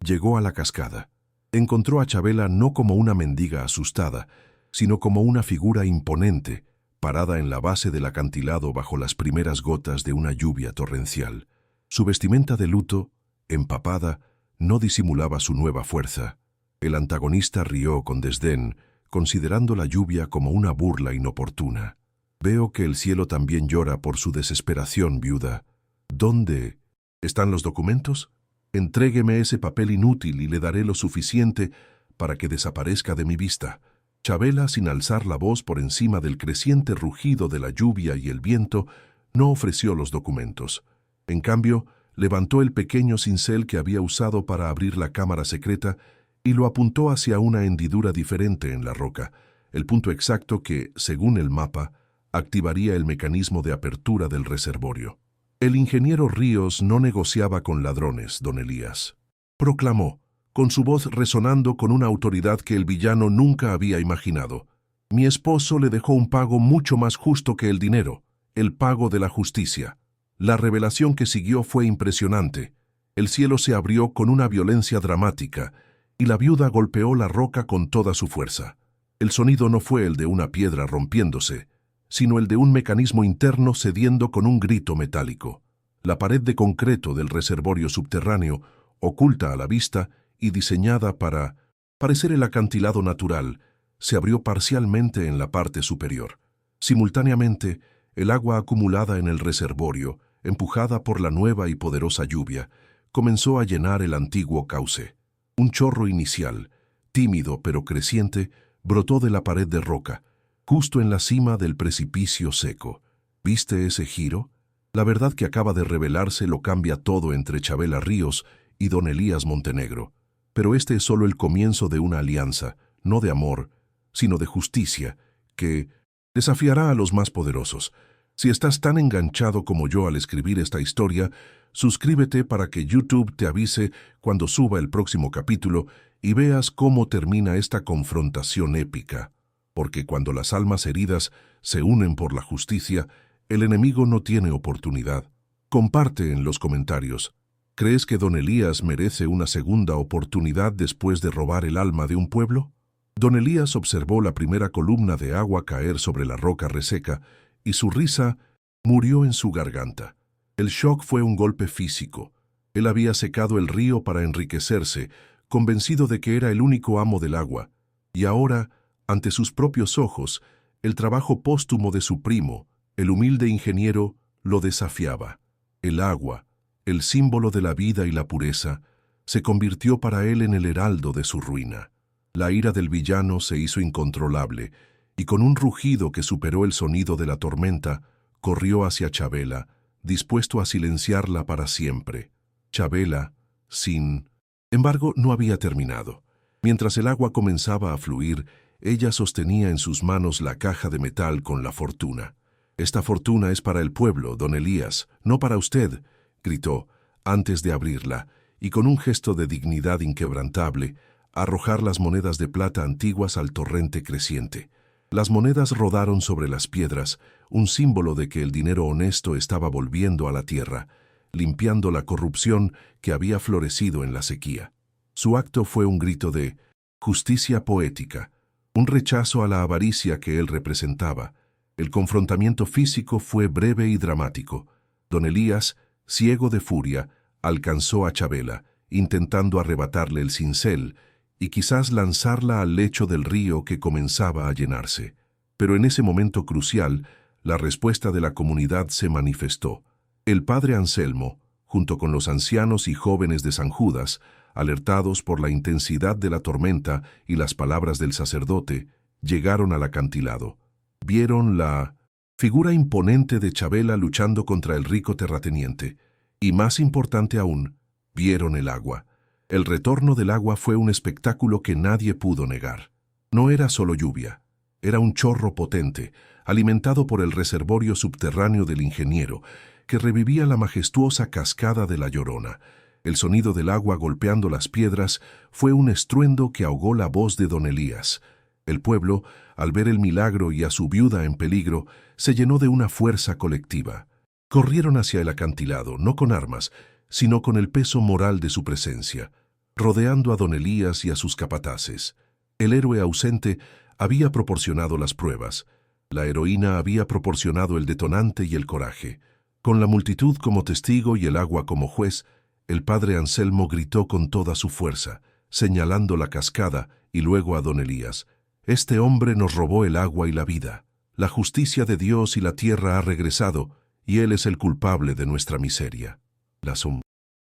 llegó a la cascada. Encontró a Chabela no como una mendiga asustada, sino como una figura imponente, parada en la base del acantilado bajo las primeras gotas de una lluvia torrencial. Su vestimenta de luto, empapada, no disimulaba su nueva fuerza. El antagonista rió con desdén, considerando la lluvia como una burla inoportuna. Veo que el cielo también llora por su desesperación, viuda. ¿Dónde están los documentos? Entrégueme ese papel inútil y le daré lo suficiente para que desaparezca de mi vista. Chabela, sin alzar la voz por encima del creciente rugido de la lluvia y el viento, no ofreció los documentos. En cambio, levantó el pequeño cincel que había usado para abrir la cámara secreta y lo apuntó hacia una hendidura diferente en la roca, el punto exacto que, según el mapa, activaría el mecanismo de apertura del reservorio. El ingeniero Ríos no negociaba con ladrones, don Elías. Proclamó, con su voz resonando con una autoridad que el villano nunca había imaginado. Mi esposo le dejó un pago mucho más justo que el dinero, el pago de la justicia. La revelación que siguió fue impresionante. El cielo se abrió con una violencia dramática y la viuda golpeó la roca con toda su fuerza. El sonido no fue el de una piedra rompiéndose, sino el de un mecanismo interno cediendo con un grito metálico. La pared de concreto del reservorio subterráneo, oculta a la vista y diseñada para parecer el acantilado natural, se abrió parcialmente en la parte superior. Simultáneamente, el agua acumulada en el reservorio, empujada por la nueva y poderosa lluvia, comenzó a llenar el antiguo cauce. Un chorro inicial, tímido pero creciente, brotó de la pared de roca, justo en la cima del precipicio seco. ¿Viste ese giro? La verdad que acaba de revelarse lo cambia todo entre Chavela Ríos y don Elías Montenegro. Pero este es solo el comienzo de una alianza, no de amor, sino de justicia, que desafiará a los más poderosos. Si estás tan enganchado como yo al escribir esta historia, suscríbete para que YouTube te avise cuando suba el próximo capítulo y veas cómo termina esta confrontación épica. Porque cuando las almas heridas se unen por la justicia, el enemigo no tiene oportunidad. Comparte en los comentarios. ¿Crees que don Elías merece una segunda oportunidad después de robar el alma de un pueblo? Don Elías observó la primera columna de agua caer sobre la roca reseca y su risa murió en su garganta. El shock fue un golpe físico. Él había secado el río para enriquecerse, convencido de que era el único amo del agua, y ahora, ante sus propios ojos, el trabajo póstumo de su primo, el humilde ingeniero, lo desafiaba. El agua, el símbolo de la vida y la pureza, se convirtió para él en el heraldo de su ruina. La ira del villano se hizo incontrolable, y con un rugido que superó el sonido de la tormenta, corrió hacia Chavela, dispuesto a silenciarla para siempre. Chavela, sin embargo, no había terminado. Mientras el agua comenzaba a fluir, ella sostenía en sus manos la caja de metal con la fortuna. «Esta fortuna es para el pueblo, don Elías, no para usted», gritó, antes de abrirla, y con un gesto de dignidad inquebrantable, arrojar las monedas de plata antiguas al torrente creciente. Las monedas rodaron sobre las piedras, un símbolo de que el dinero honesto estaba volviendo a la tierra, limpiando la corrupción que había florecido en la sequía. Su acto fue un grito de justicia poética, un rechazo a la avaricia que él representaba. El confrontamiento físico fue breve y dramático. Don Elías, ciego de furia, alcanzó a Chavela, intentando arrebatarle el cincel y quizás lanzarla al lecho del río que comenzaba a llenarse. Pero en ese momento crucial, la respuesta de la comunidad se manifestó. El padre Anselmo, junto con los ancianos y jóvenes de San Judas, alertados por la intensidad de la tormenta y las palabras del sacerdote, llegaron al acantilado. Vieron la figura imponente de Chavela luchando contra el rico terrateniente, y más importante aún, vieron el agua. El retorno del agua fue un espectáculo que nadie pudo negar. No era solo lluvia, era un chorro potente, alimentado por el reservorio subterráneo del ingeniero, que revivía la majestuosa cascada de la Llorona. El sonido del agua golpeando las piedras fue un estruendo que ahogó la voz de don Elías. El pueblo, al ver el milagro y a su viuda en peligro, se llenó de una fuerza colectiva. Corrieron hacia el acantilado, no con armas, sino con el peso moral de su presencia, rodeando a don Elías y a sus capataces. El héroe ausente había proporcionado las pruebas. La heroína había proporcionado el detonante y el coraje. Con la multitud como testigo y el agua como juez, el padre Anselmo gritó con toda su fuerza, señalando la cascada y luego a don Elías: «Este hombre nos robó el agua y la vida. La justicia de Dios y la tierra ha regresado, y él es el culpable de nuestra miseria». La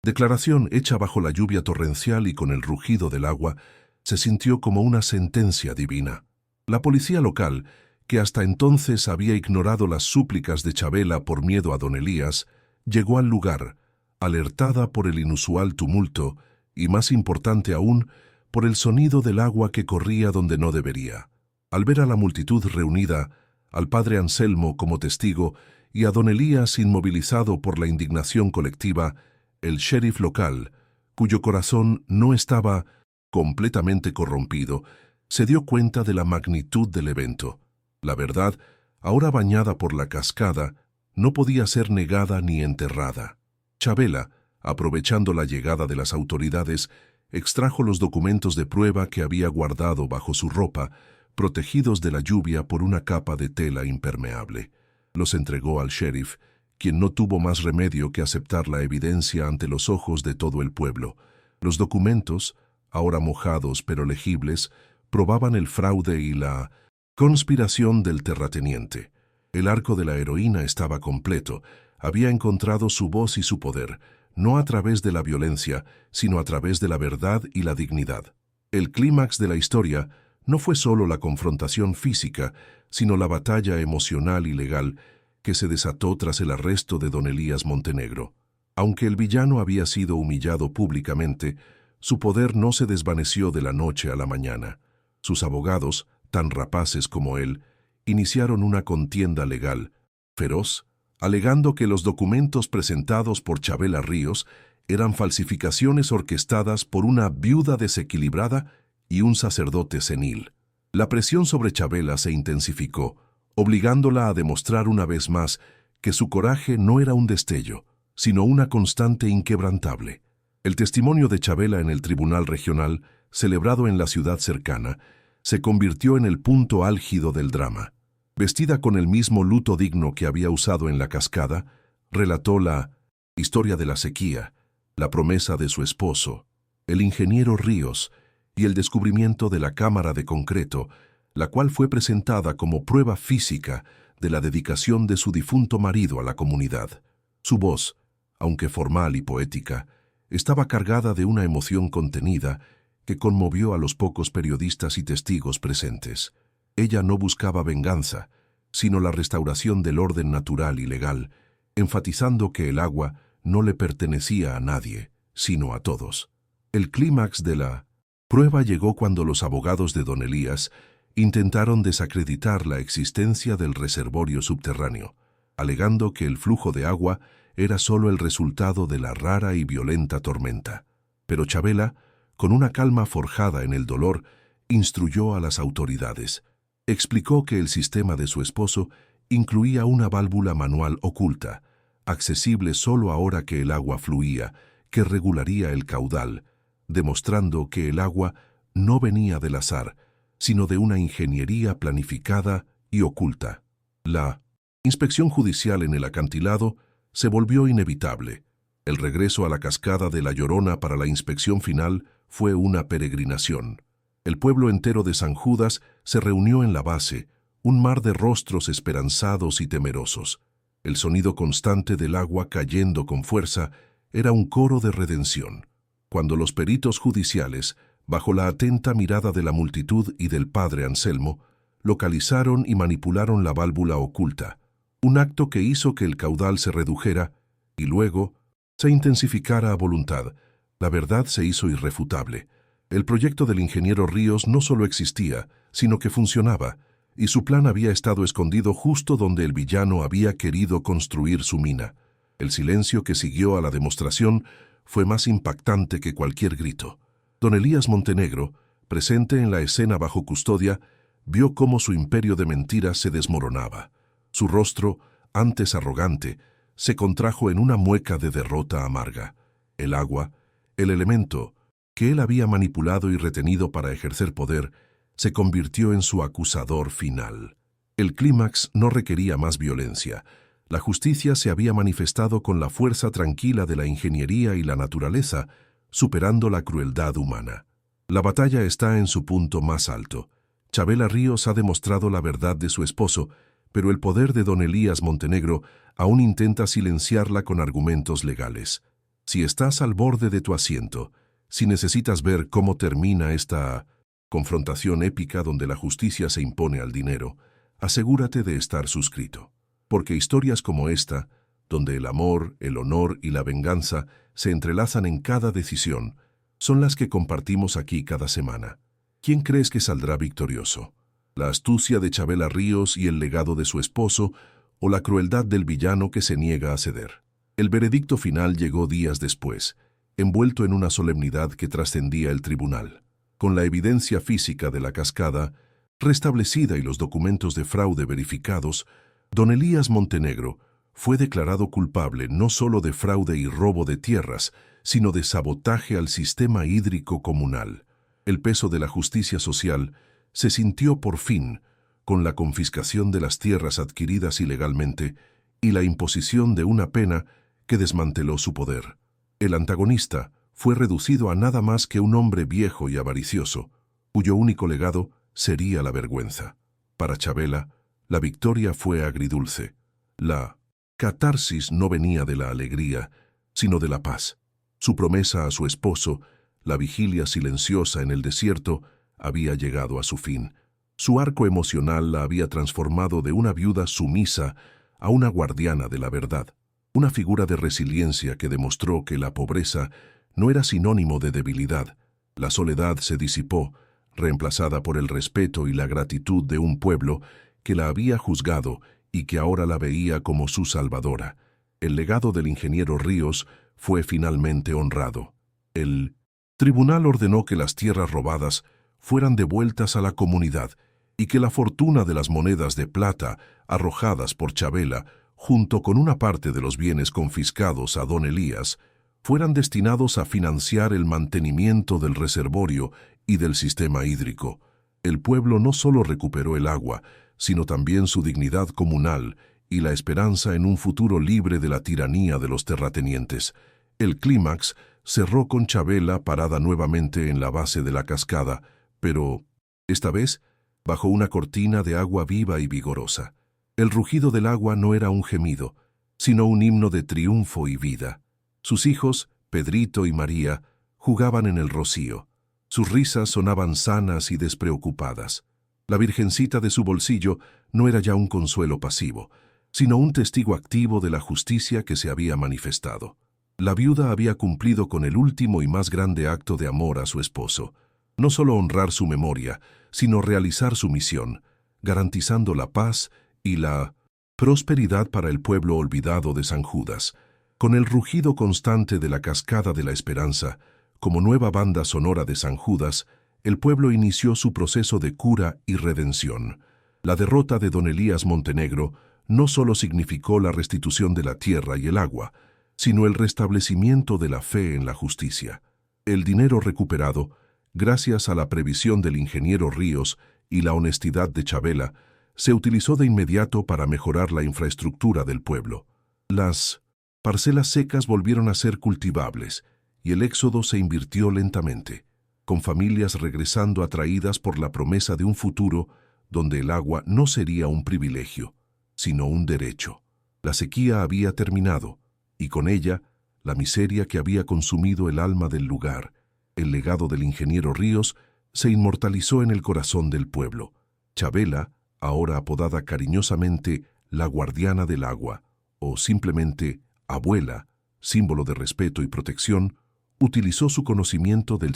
declaración hecha bajo la lluvia torrencial y con el rugido del agua se sintió como una sentencia divina. La policía local, que hasta entonces había ignorado las súplicas de Chavela por miedo a don Elías, llegó al lugar, alertada por el inusual tumulto y, más importante aún, por el sonido del agua que corría donde no debería. Al ver a la multitud reunida, al padre Anselmo como testigo y a don Elías inmovilizado por la indignación colectiva, el sheriff local, cuyo corazón no estaba completamente corrompido, se dio cuenta de la magnitud del evento. La verdad, ahora bañada por la cascada, no podía ser negada ni enterrada. Chavela, aprovechando la llegada de las autoridades, extrajo los documentos de prueba que había guardado bajo su ropa, protegidos de la lluvia por una capa de tela impermeable. Los entregó al sheriff, quien no tuvo más remedio que aceptar la evidencia ante los ojos de todo el pueblo. Los documentos, ahora mojados pero legibles, probaban el fraude y la conspiración del terrateniente. El arco de la heroína estaba completo. Había encontrado su voz y su poder, no a través de la violencia, sino a través de la verdad y la dignidad. El clímax de la historia no fue solo la confrontación física, sino la batalla emocional y legal que se desató tras el arresto de don Elías Montenegro. Aunque el villano había sido humillado públicamente, su poder no se desvaneció de la noche a la mañana. Sus abogados, tan rapaces como él, iniciaron una contienda legal, feroz, alegando que los documentos presentados por Chabela Ríos eran falsificaciones orquestadas por una viuda desequilibrada y un sacerdote senil. La presión sobre Chabela se intensificó, obligándola a demostrar una vez más que su coraje no era un destello, sino una constante inquebrantable. El testimonio de Chabela en el Tribunal Regional, celebrado en la ciudad cercana, se convirtió en el punto álgido del drama. Vestida con el mismo luto digno que había usado en la cascada, relató la historia de la sequía, la promesa de su esposo, el ingeniero Ríos y el descubrimiento de la cámara de concreto, la cual fue presentada como prueba física de la dedicación de su difunto marido a la comunidad. Su voz, aunque formal y poética, estaba cargada de una emoción contenida que conmovió a los pocos periodistas y testigos presentes. Ella no buscaba venganza, sino la restauración del orden natural y legal, enfatizando que el agua no le pertenecía a nadie, sino a todos. El clímax de la prueba llegó cuando los abogados de don Elías intentaron desacreditar la existencia del reservorio subterráneo, alegando que el flujo de agua era solo el resultado de la rara y violenta tormenta. Pero Chabela, con una calma forjada en el dolor, instruyó a las autoridades. Explicó que el sistema de su esposo incluía una válvula manual oculta, accesible solo ahora que el agua fluía, que regularía el caudal, demostrando que el agua no venía del azar, sino de una ingeniería planificada y oculta. La inspección judicial en el acantilado se volvió inevitable. El regreso a la cascada de La Llorona para la inspección final fue una peregrinación. El pueblo entero de San Judas se reunió en la base, un mar de rostros esperanzados y temerosos. El sonido constante del agua cayendo con fuerza era un coro de redención. Cuando los peritos judiciales, bajo la atenta mirada de la multitud y del padre Anselmo, localizaron y manipularon la válvula oculta, un acto que hizo que el caudal se redujera y luego se intensificara a voluntad, la verdad se hizo irrefutable. El proyecto del ingeniero Ríos no solo existía, sino que funcionaba, y su plan había estado escondido justo donde el villano había querido construir su mina. El silencio que siguió a la demostración fue más impactante que cualquier grito. Don Elías Montenegro, presente en la escena bajo custodia, vio cómo su imperio de mentiras se desmoronaba. Su rostro, antes arrogante, se contrajo en una mueca de derrota amarga. El agua, el elemento que él había manipulado y retenido para ejercer poder, se convirtió en su acusador final. El clímax no requería más violencia. La justicia se había manifestado con la fuerza tranquila de la ingeniería y la naturaleza, superando la crueldad humana. La batalla está en su punto más alto. Chabela Ríos ha demostrado la verdad de su esposo, pero el poder de don Elías Montenegro aún intenta silenciarla con argumentos legales. Si estás al borde de tu asiento, si necesitas ver cómo termina esta confrontación épica donde la justicia se impone al dinero, asegúrate de estar suscrito. Porque historias como esta, donde el amor, el honor y la venganza se entrelazan en cada decisión, son las que compartimos aquí cada semana. ¿Quién crees que saldrá victorioso? ¿La astucia de Chabela Ríos y el legado de su esposo, o la crueldad del villano que se niega a ceder? El veredicto final llegó días después, envuelto en una solemnidad que trascendía el tribunal. Con la evidencia física de la cascada restablecida y los documentos de fraude verificados, don Elías Montenegro fue declarado culpable no solo de fraude y robo de tierras, sino de sabotaje al sistema hídrico comunal. El peso de la justicia social se sintió por fin con la confiscación de las tierras adquiridas ilegalmente y la imposición de una pena que desmanteló su poder. El antagonista, fue reducido a nada más que un hombre viejo y avaricioso, cuyo único legado sería la vergüenza. Para Chabela, la victoria fue agridulce. La catarsis no venía de la alegría, sino de la paz. Su promesa a su esposo, la vigilia silenciosa en el desierto, había llegado a su fin. Su arco emocional la había transformado de una viuda sumisa a una guardiana de la verdad, una figura de resiliencia que demostró que la pobreza no era sinónimo de debilidad. La soledad se disipó, reemplazada por el respeto y la gratitud de un pueblo que la había juzgado y que ahora la veía como su salvadora. El legado del ingeniero Ríos fue finalmente honrado. El tribunal ordenó que las tierras robadas fueran devueltas a la comunidad y que la fortuna de las monedas de plata arrojadas por Chabela, junto con una parte de los bienes confiscados a don Elías, fueran destinados a financiar el mantenimiento del reservorio y del sistema hídrico. El pueblo no solo recuperó el agua, sino también su dignidad comunal y la esperanza en un futuro libre de la tiranía de los terratenientes. El clímax cerró con Chabela parada nuevamente en la base de la cascada, pero, esta vez, bajo una cortina de agua viva y vigorosa. El rugido del agua no era un gemido, sino un himno de triunfo y vida. Sus hijos, Pedrito y María, jugaban en el rocío. Sus risas sonaban sanas y despreocupadas. La virgencita de su bolsillo no era ya un consuelo pasivo, sino un testigo activo de la justicia que se había manifestado. La viuda había cumplido con el último y más grande acto de amor a su esposo. No solo honrar su memoria, sino realizar su misión, garantizando la paz y la prosperidad para el pueblo olvidado de San Judas. Con el rugido constante de la cascada de la esperanza, como nueva banda sonora de San Judas, el pueblo inició su proceso de cura y redención. La derrota de don Elías Montenegro no solo significó la restitución de la tierra y el agua, sino el restablecimiento de la fe en la justicia. El dinero recuperado, gracias a la previsión del ingeniero Ríos y la honestidad de Chabela, se utilizó de inmediato para mejorar la infraestructura del pueblo. Las parcelas secas volvieron a ser cultivables y el éxodo se invirtió lentamente, con familias regresando atraídas por la promesa de un futuro donde el agua no sería un privilegio, sino un derecho. La sequía había terminado, y con ella, la miseria que había consumido el alma del lugar. El legado del ingeniero Ríos se inmortalizó en el corazón del pueblo. Chabela, ahora apodada cariñosamente la guardiana del agua, o simplemente abuela, símbolo de respeto y protección, utilizó su conocimiento del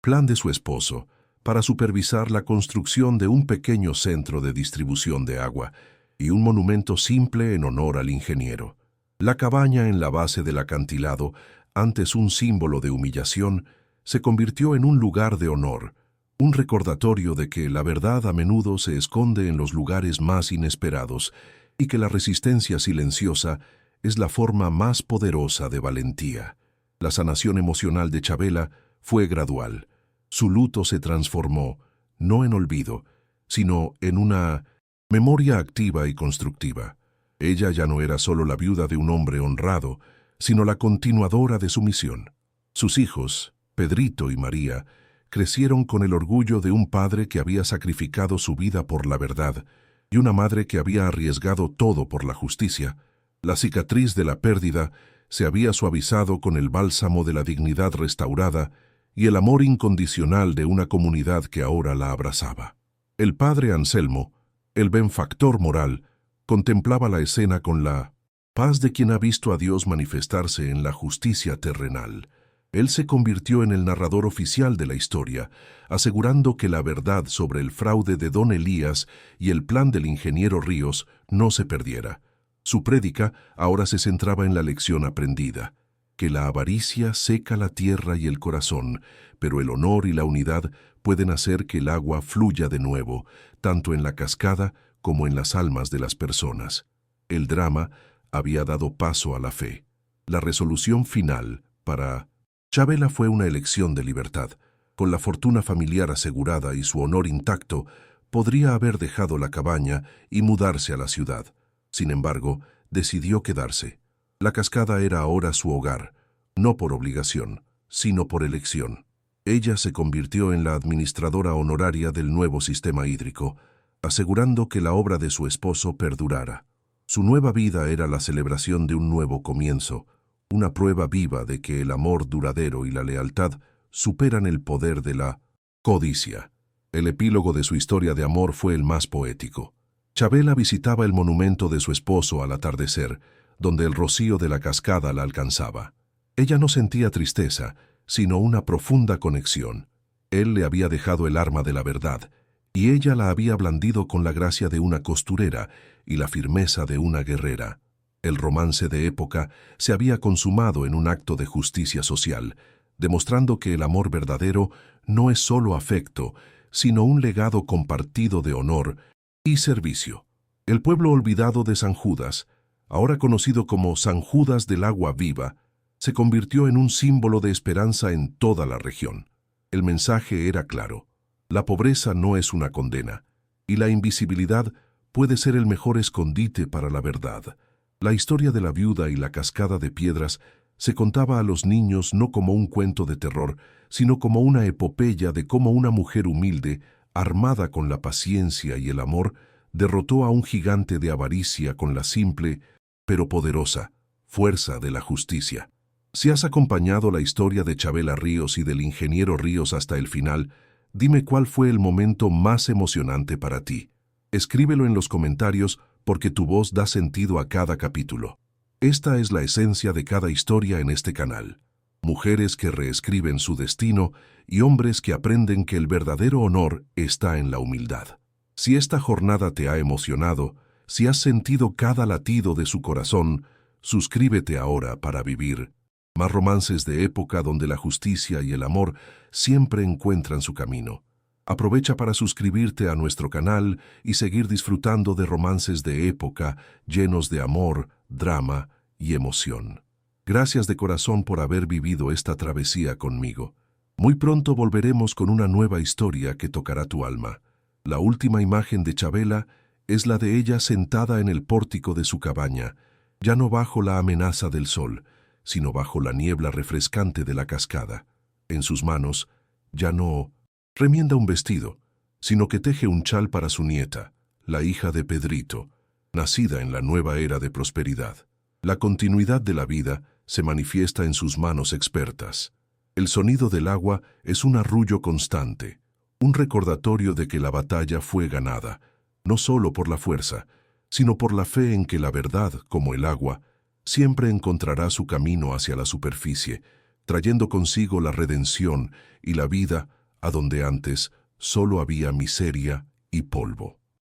plan de su esposo para supervisar la construcción de un pequeño centro de distribución de agua y un monumento simple en honor al ingeniero. La cabaña en la base del acantilado, antes un símbolo de humillación, se convirtió en un lugar de honor, un recordatorio de que la verdad a menudo se esconde en los lugares más inesperados y que la resistencia silenciosa es la forma más poderosa de valentía. La sanación emocional de Chabela fue gradual. Su luto se transformó, no en olvido, sino en una memoria activa y constructiva. Ella ya no era solo la viuda de un hombre honrado, sino la continuadora de su misión. Sus hijos, Pedrito y María, crecieron con el orgullo de un padre que había sacrificado su vida por la verdad y una madre que había arriesgado todo por la justicia. La cicatriz de la pérdida se había suavizado con el bálsamo de la dignidad restaurada y el amor incondicional de una comunidad que ahora la abrazaba. El padre Anselmo, el benefactor moral, contemplaba la escena con la paz de quien ha visto a Dios manifestarse en la justicia terrenal. Él se convirtió en el narrador oficial de la historia, asegurando que la verdad sobre el fraude de don Elías y el plan del ingeniero Ríos no se perdiera. Su prédica ahora se centraba en la lección aprendida, que la avaricia seca la tierra y el corazón, pero el honor y la unidad pueden hacer que el agua fluya de nuevo, tanto en la cascada como en las almas de las personas. El drama había dado paso a la fe. La resolución final para Chabela fue una elección de libertad. Con la fortuna familiar asegurada y su honor intacto, podría haber dejado la cabaña y mudarse a la ciudad. Sin embargo, decidió quedarse. La cascada era ahora su hogar, no por obligación, sino por elección. Ella se convirtió en la administradora honoraria del nuevo sistema hídrico, asegurando que la obra de su esposo perdurara. Su nueva vida era la celebración de un nuevo comienzo, una prueba viva de que el amor duradero y la lealtad superan el poder de la codicia. El epílogo de su historia de amor fue el más poético. Chabela visitaba el monumento de su esposo al atardecer, donde el rocío de la cascada la alcanzaba. Ella no sentía tristeza, sino una profunda conexión. Él le había dejado el arma de la verdad, y ella la había blandido con la gracia de una costurera y la firmeza de una guerrera. El romance de época se había consumado en un acto de justicia social, demostrando que el amor verdadero no es solo afecto, sino un legado compartido de honor y servicio. El pueblo olvidado de San Judas, ahora conocido como San Judas del Agua Viva, se convirtió en un símbolo de esperanza en toda la región. El mensaje era claro: la pobreza no es una condena, y la invisibilidad puede ser el mejor escondite para la verdad. La historia de la viuda y la cascada de piedras se contaba a los niños no como un cuento de terror, sino como una epopeya de cómo una mujer humilde, armada con la paciencia y el amor, derrotó a un gigante de avaricia con la simple, pero poderosa, fuerza de la justicia. Si has acompañado la historia de Chabela Ríos y del ingeniero Ríos hasta el final, dime cuál fue el momento más emocionante para ti. Escríbelo en los comentarios porque tu voz da sentido a cada capítulo. Esta es la esencia de cada historia en este canal. Mujeres que reescriben su destino y hombres que aprenden que el verdadero honor está en la humildad. Si esta jornada te ha emocionado, si has sentido cada latido de su corazón, suscríbete ahora para vivir más romances de época donde la justicia y el amor siempre encuentran su camino. Aprovecha para suscribirte a nuestro canal y seguir disfrutando de romances de época llenos de amor, drama y emoción. Gracias de corazón por haber vivido esta travesía conmigo. Muy pronto volveremos con una nueva historia que tocará tu alma. La última imagen de Chabela es la de ella sentada en el pórtico de su cabaña, ya no bajo la amenaza del sol, sino bajo la niebla refrescante de la cascada. En sus manos ya no remienda un vestido, sino que teje un chal para su nieta, la hija de Pedrito, nacida en la nueva era de prosperidad. La continuidad de la vida se manifiesta en sus manos expertas. El sonido del agua es un arrullo constante, un recordatorio de que la batalla fue ganada, no solo por la fuerza, sino por la fe en que la verdad, como el agua, siempre encontrará su camino hacia la superficie, trayendo consigo la redención y la vida a donde antes solo había miseria y polvo.